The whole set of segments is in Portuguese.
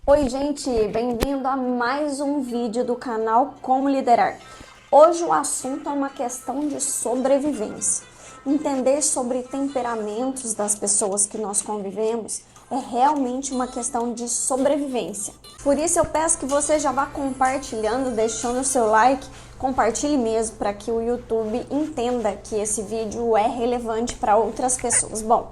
Oi gente, bem-vindo a mais um vídeo do canal Como Liderar. Hoje o assunto é uma questão de sobrevivência. Entender sobre temperamentos das pessoas que nós convivemos é realmente uma questão de sobrevivência. Por isso eu peço que você já vá compartilhando, deixando o seu like, compartilhe mesmo para que o YouTube entenda que esse vídeo é relevante para outras pessoas. Bom,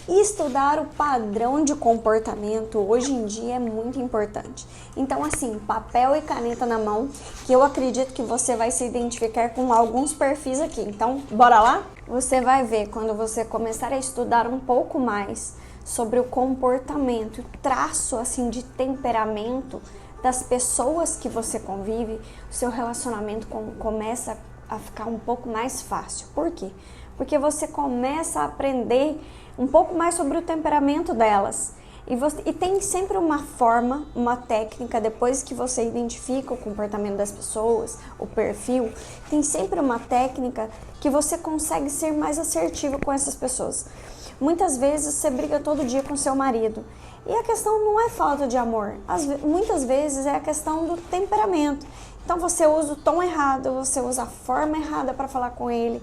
estudar o padrão de comportamento hoje em dia é muito importante. Então, assim, papel e caneta na mão, que eu acredito que você vai se identificar com alguns perfis aqui. Então, bora lá? Você vai ver quando você começar a estudar um pouco mais sobre o comportamento, o traço assim de temperamento das pessoas que você convive, o seu relacionamento começa a ficar um pouco mais fácil. Por quê? Porque você começa a aprender um pouco mais sobre o temperamento delas. E tem sempre uma forma, uma técnica, depois que você identifica o comportamento das pessoas, o perfil, tem sempre uma técnica que você consegue ser mais assertivo com essas pessoas. Muitas vezes você briga todo dia com seu marido. E a questão não é falta de amor. Muitas vezes é a questão do temperamento. Então você usa o tom errado, você usa a forma errada para falar com ele.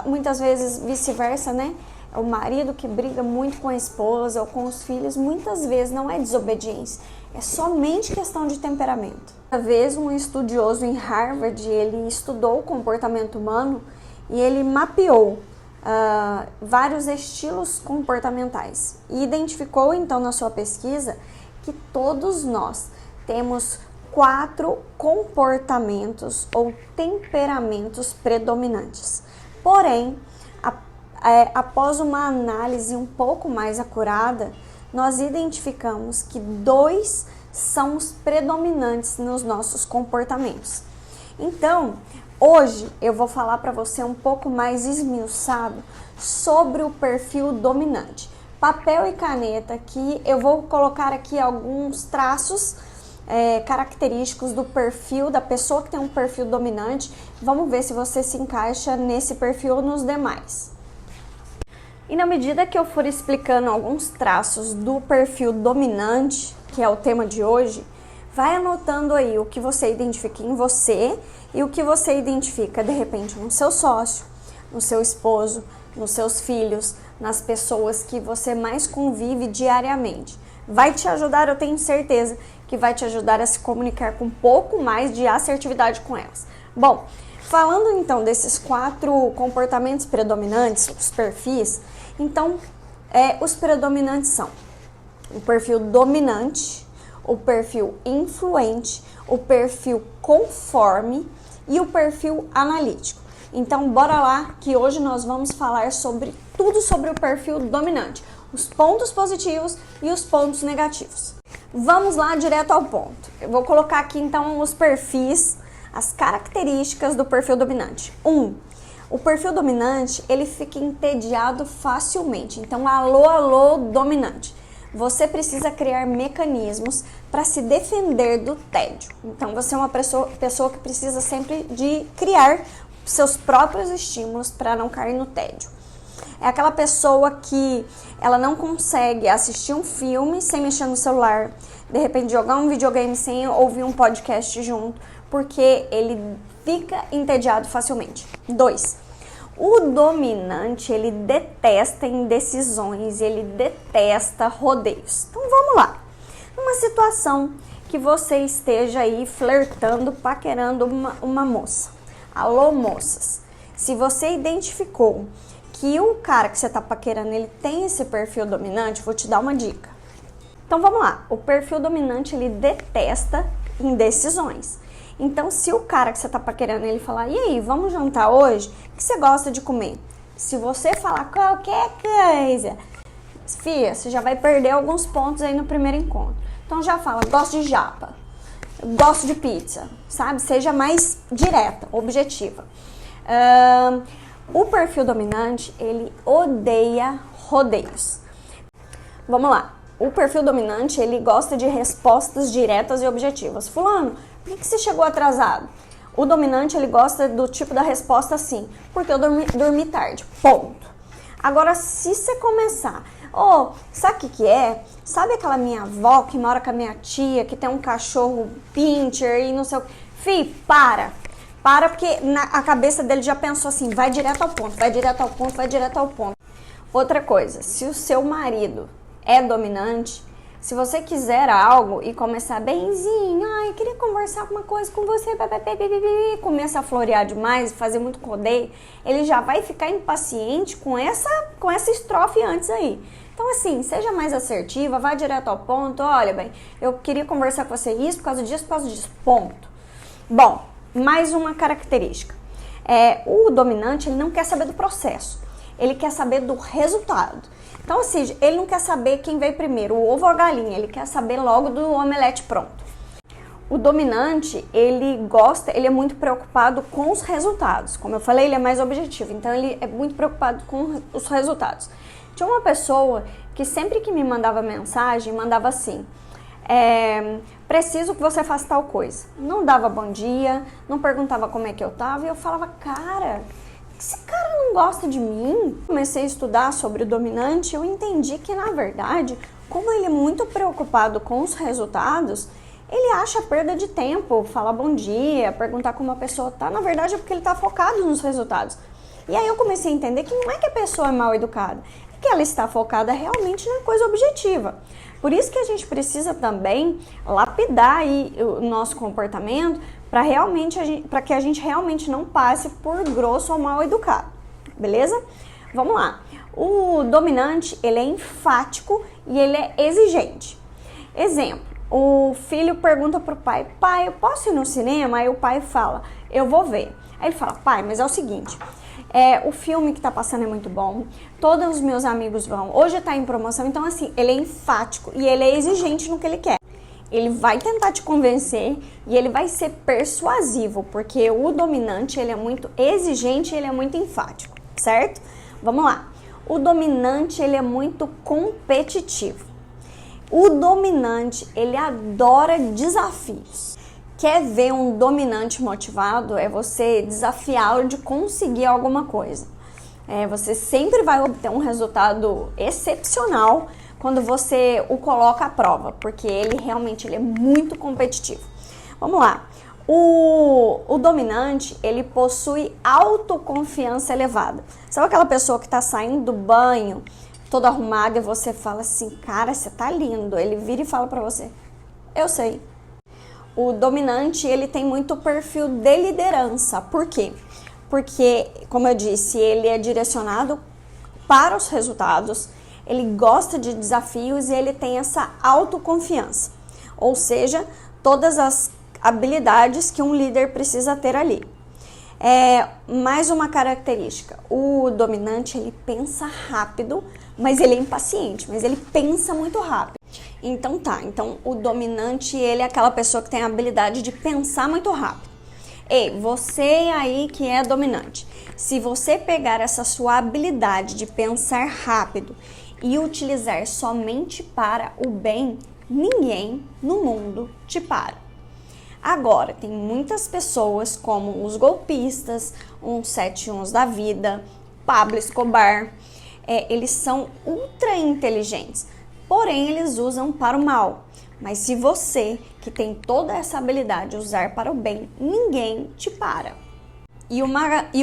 Muitas vezes vice-versa, né? O marido que briga muito com a esposa ou com os filhos, muitas vezes não é desobediência, é somente questão de temperamento. Uma vez um estudioso em Harvard, ele estudou o comportamento humano e ele mapeou vários estilos comportamentais e identificou então na sua pesquisa que todos nós temos 4 comportamentos ou temperamentos predominantes. Porém, após uma análise um pouco mais acurada, nós identificamos que 2 são os predominantes nos nossos comportamentos. Então, hoje eu vou falar para você um pouco mais esmiuçado sobre o perfil dominante. Papel e caneta, que eu vou colocar aqui alguns traços característicos do perfil da pessoa que tem um perfil dominante. Vamos ver se você se encaixa nesse perfil ou nos demais. E na medida que eu for explicando alguns traços do perfil dominante, que é o tema de hoje, vai anotando aí o que você identifica em você e o que você identifica de repente no seu sócio, no seu esposo, nos seus filhos, nas pessoas que você mais convive diariamente. Vai te ajudar, eu tenho certeza que vai te ajudar a se comunicar com um pouco mais de assertividade com elas. Bom, falando então desses 4 comportamentos predominantes, os perfis, então os predominantes são o perfil dominante, o perfil influente, o perfil conforme e o perfil analítico. Então bora lá que hoje nós vamos falar sobre tudo sobre o perfil dominante, os pontos positivos e os pontos negativos. Vamos lá direto ao ponto. Eu vou colocar aqui então os perfis, as características do perfil dominante. 1. O perfil dominante, ele fica entediado facilmente. Então, alô, dominante. Você precisa criar mecanismos para se defender do tédio. Então, você é uma pessoa que precisa sempre de criar seus próprios estímulos para não cair no tédio. É aquela pessoa que ela não consegue assistir um filme sem mexer no celular, de repente jogar um videogame sem ouvir um podcast junto, porque ele fica entediado facilmente. 2. O dominante, ele detesta indecisões, ele detesta rodeios. Então vamos lá. Numa situação que você esteja aí flertando, paquerando uma moça. Alô, moças. Se você identificou que o cara que você está paquerando, ele tem esse perfil dominante, vou te dar uma dica. Então vamos lá. O perfil dominante, ele detesta indecisões. Então, se o cara que você tá paquerando, ele falar, e aí, vamos jantar hoje? O que você gosta de comer? Se você falar qualquer coisa, filha, você já vai perder alguns pontos aí no primeiro encontro. Então já fala, gosto de japa, gosto de pizza, sabe? Seja mais direta, objetiva. O perfil dominante, ele odeia rodeios. Vamos lá. O perfil dominante, ele gosta de respostas diretas e objetivas. Fulano, por que você chegou atrasado? O dominante, ele gosta do tipo da resposta assim, porque eu dormi tarde, ponto. Agora, se você começar, Ô, sabe o que que é? Sabe aquela minha avó que mora com a minha tia, que tem um cachorro pincher e não sei o que? Fih, para! Para, porque a cabeça dele já pensou assim, vai direto ao ponto, vai direto ao ponto, vai direto ao ponto. Outra coisa, se o seu marido é dominante, se você quiser algo e começar benzinho, ai, queria conversar alguma coisa com você, começa a florear demais, fazer muito rodeio, ele já vai ficar impaciente com essa estrofe antes aí. Então, assim, seja mais assertiva, vá direto ao ponto, olha, bem, eu queria conversar com você isso, por causa disso, ponto. Bom, mais uma característica. O dominante, ele não quer saber do processo, ele quer saber do resultado. Então, assim, ele não quer saber quem veio primeiro, o ovo ou a galinha, ele quer saber logo do omelete pronto. O dominante, ele é muito preocupado com os resultados. Como eu falei, ele é mais objetivo, então ele é muito preocupado com os resultados. Tinha uma pessoa que sempre que me mandava mensagem, mandava assim, preciso que você faça tal coisa. Não dava bom dia, não perguntava como é que eu tava, e eu falava, cara, esse cara não gosta de mim. Comecei a estudar sobre o dominante, eu entendi que, na verdade, como ele é muito preocupado com os resultados, ele acha perda de tempo, falar bom dia, perguntar como a pessoa tá, na verdade é porque ele tá focado nos resultados. E aí eu comecei a entender que não é que a pessoa é mal educada, é que ela está focada realmente na coisa objetiva. Por isso que a gente precisa também lapidar aí o nosso comportamento para que a gente realmente não passe por grosso ou mal educado, beleza? Vamos lá. O dominante, ele é enfático e ele é exigente. Exemplo, o filho pergunta pro pai, pai, eu posso ir no cinema? Aí o pai fala, eu vou ver. Aí ele fala, pai, mas é o seguinte, o filme que tá passando é muito bom, todos os meus amigos vão, hoje tá em promoção, então assim, ele é enfático e ele é exigente no que ele quer. Ele vai tentar te convencer e ele vai ser persuasivo, porque o dominante, ele é muito exigente e ele é muito enfático, certo? Vamos lá. O dominante, ele é muito competitivo. O dominante, ele adora desafios. Quer ver um dominante motivado? É você desafiá-lo de conseguir alguma coisa. Você sempre vai obter um resultado excepcional quando você o coloca à prova, porque ele realmente é muito competitivo. Vamos lá. O dominante, ele possui autoconfiança elevada. Sabe aquela pessoa que está saindo do banho, toda arrumada, e você fala assim, cara, você tá lindo. Ele vira e fala pra você, eu sei. O dominante, ele tem muito perfil de liderança. Por quê? Porque, como eu disse, ele é direcionado para os resultados, ele gosta de desafios e ele tem essa autoconfiança. Ou seja, todas as habilidades que um líder precisa ter ali. Mais uma característica, o dominante, ele pensa rápido, mas ele é impaciente, mas ele pensa muito rápido. Então o dominante, ele é aquela pessoa que tem a habilidade de pensar muito rápido. Ei, você aí que é dominante, se você pegar essa sua habilidade de pensar rápido e utilizar somente para o bem, ninguém no mundo te para. Agora, tem muitas pessoas como os golpistas, uns 71 da vida, Pablo Escobar, eles são ultra inteligentes, porém eles usam para o mal. Mas se você, que tem toda essa habilidade, usar para o bem, ninguém te para. E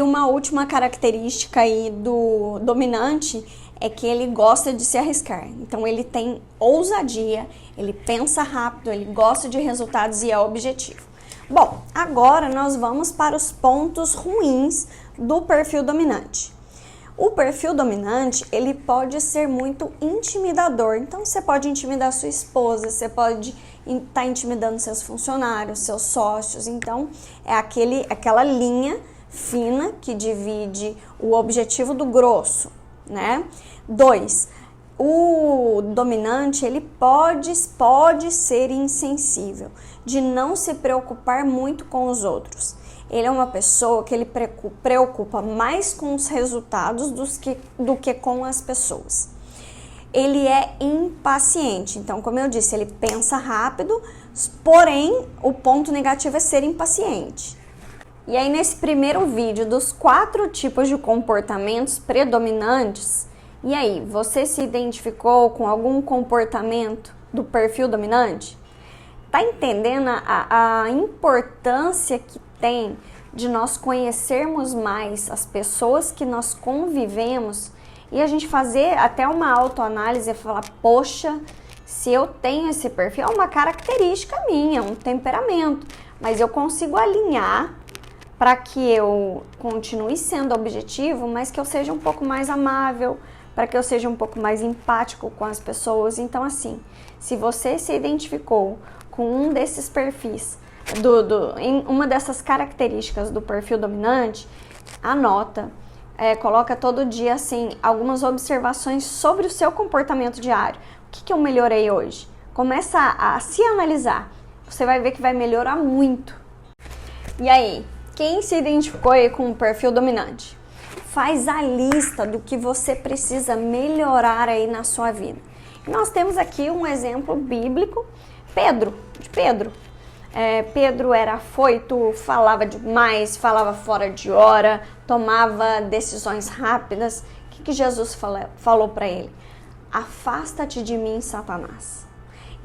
uma última característica aí do dominante é que ele gosta de se arriscar. Então ele tem ousadia, ele pensa rápido, ele gosta de resultados e é objetivo. Bom, agora nós vamos para os pontos ruins do perfil dominante. O perfil dominante, ele pode ser muito intimidador. Então você pode intimidar sua esposa, você pode estar intimidando seus funcionários, seus sócios. Então é aquela linha fina que divide o objetivo do grosso, né? 2. O dominante, ele pode ser insensível, de não se preocupar muito com os outros. Ele é uma pessoa que ele preocupa mais com os resultados do que com as pessoas. Ele é impaciente, então, como eu disse, ele pensa rápido, porém, o ponto negativo é ser impaciente. E aí, nesse primeiro vídeo dos 4 tipos de comportamentos predominantes, E aí, você se identificou com algum comportamento do perfil dominante? Tá entendendo a importância que tem de nós conhecermos mais as pessoas que nós convivemos e a gente fazer até uma autoanálise e falar, poxa, se eu tenho esse perfil, é uma característica minha, um temperamento, mas eu consigo alinhar para que eu continue sendo objetivo, mas que eu seja um pouco mais amável, para que eu seja um pouco mais empático com as pessoas. Então, assim, se você se identificou com um desses perfis, em uma dessas características do perfil dominante, anota, coloca todo dia, assim, algumas observações sobre o seu comportamento diário. O que eu melhorei hoje? Começa a se analisar. Você vai ver que vai melhorar muito. E aí, quem se identificou aí com o perfil dominante? Faz a lista do que você precisa melhorar aí na sua vida. E nós temos aqui um exemplo bíblico, Pedro. Pedro era afoito, falava demais, falava fora de hora, tomava decisões rápidas. O que Jesus falou para ele? Afasta-te de mim, Satanás.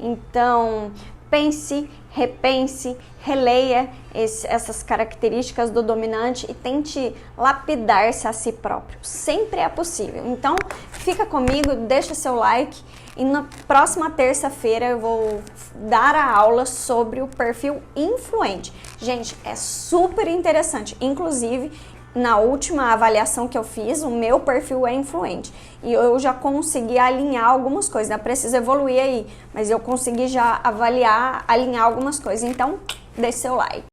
Então, pense, repense, releia essas características do dominante e tente lapidar-se a si próprio. Sempre é possível. Então, fica comigo, deixa seu like e na próxima terça-feira eu vou dar a aula sobre o perfil influente. Gente, é super interessante. Inclusive, na última avaliação que eu fiz, o meu perfil é influente. E eu já consegui alinhar algumas coisas. Eu preciso evoluir aí, mas eu consegui já avaliar, alinhar algumas coisas. Então, deixe seu like.